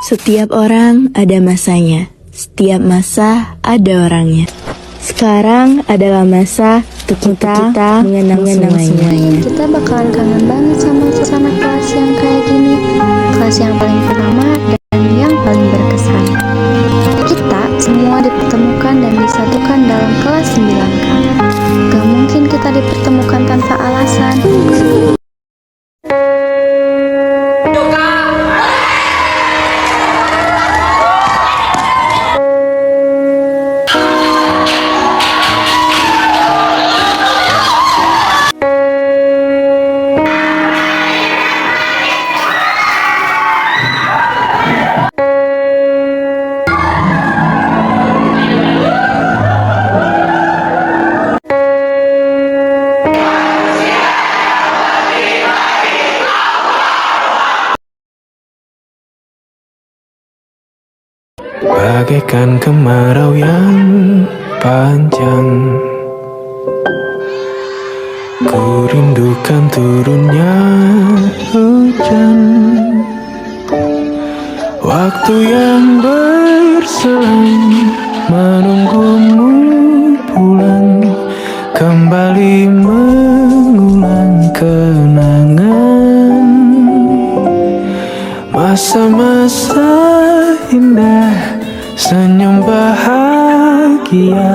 Setiap orang ada masanya, setiap masa ada orangnya. Sekarang adalah masa untuk kita mengenang semuanya. Kita bakalan kangen banget sama suasana kelas yang kayak gini. Kelas yang paling pertama dan yang paling berkesan. Kita semua dipertemukan dan disatukan dalam kelas 9K. Gak mungkin kita dipertemukan tanpa alasan. Bagaikan kemarau yang panjang, ku rindukan turunnya hujan. Waktu yang berselang menunggumu pulang, kembali mengulang kenangan masa-masa indah, senyum bahagia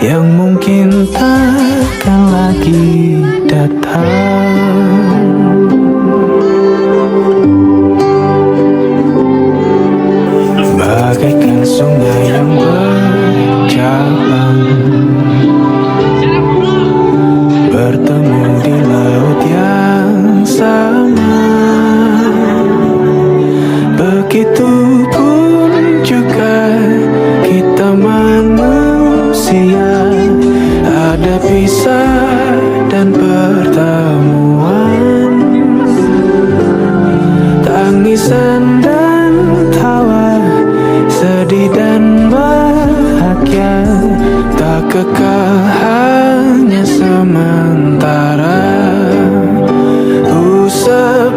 yang mungkin takkan lagi datang. Bagaikan sungai yang bercabang, bertemu di laut yang sama. Begitupun juga kita manusia, ada pisah dan pertemuan, tangisan dan tawa, sedih dan bahagia, tak kekal hanya sementara. Usap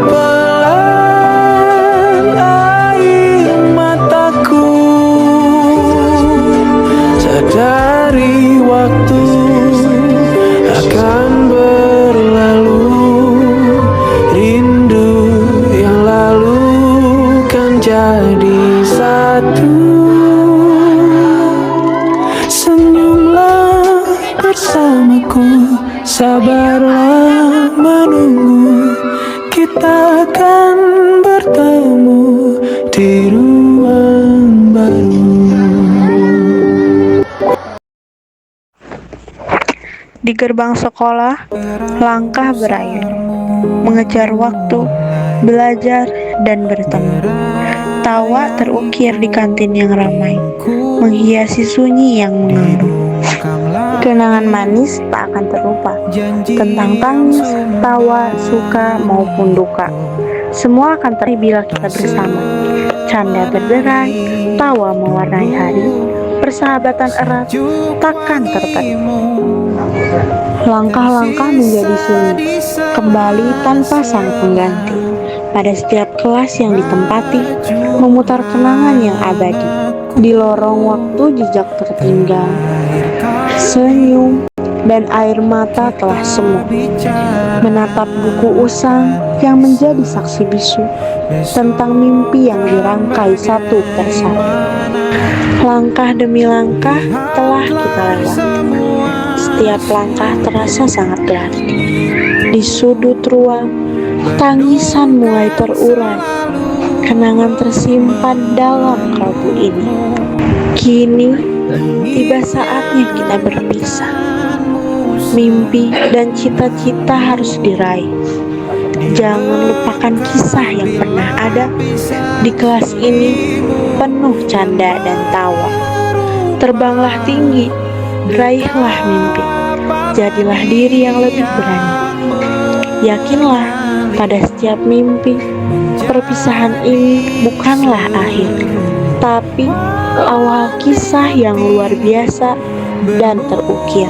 dari waktu akan berlalu, rindu yang lalu kan jadi satu. Senyumlah bersamaku, sabarlah menunggu, kita akan bertemu di ruang baru. Di gerbang sekolah, langkah berayun, mengejar waktu, belajar, dan bertemu. Tawa terukir di kantin yang ramai, menghiasi sunyi yang mengandung. Kenangan manis tak akan terlupa, tentang tangis, tawa, suka, maupun duka. Semua akan terjadi bila kita bersama. Canda berderai, tawa mewarnai hari, persahabatan erat takkan tertemu. Langkah-langkah menjadi sunyi, kembali tanpa sang pengganti. Pada setiap kelas yang ditempati, memutar kenangan yang abadi. Di lorong waktu jejak tertinggal, senyum dan air mata telah semu. Menatap buku usang yang menjadi saksi bisu tentang mimpi yang dirangkai satu persatu. Langkah demi langkah telah kita lewati. Setiap langkah terasa sangat berarti. Di sudut ruang, tangisan mulai terurai. Kenangan tersimpan dalam kalbu ini. Kini, tiba saatnya kita berpisah. Mimpi dan cita-cita harus diraih. Jangan lupakan kisah yang pernah ada di kelas ini, penuh canda dan tawa. Terbanglah tinggi, raihlah mimpi, jadilah diri yang lebih berani. Yakinlah pada setiap mimpi, perpisahan ini bukanlah akhir, tapi awal kisah yang luar biasa dan terukir.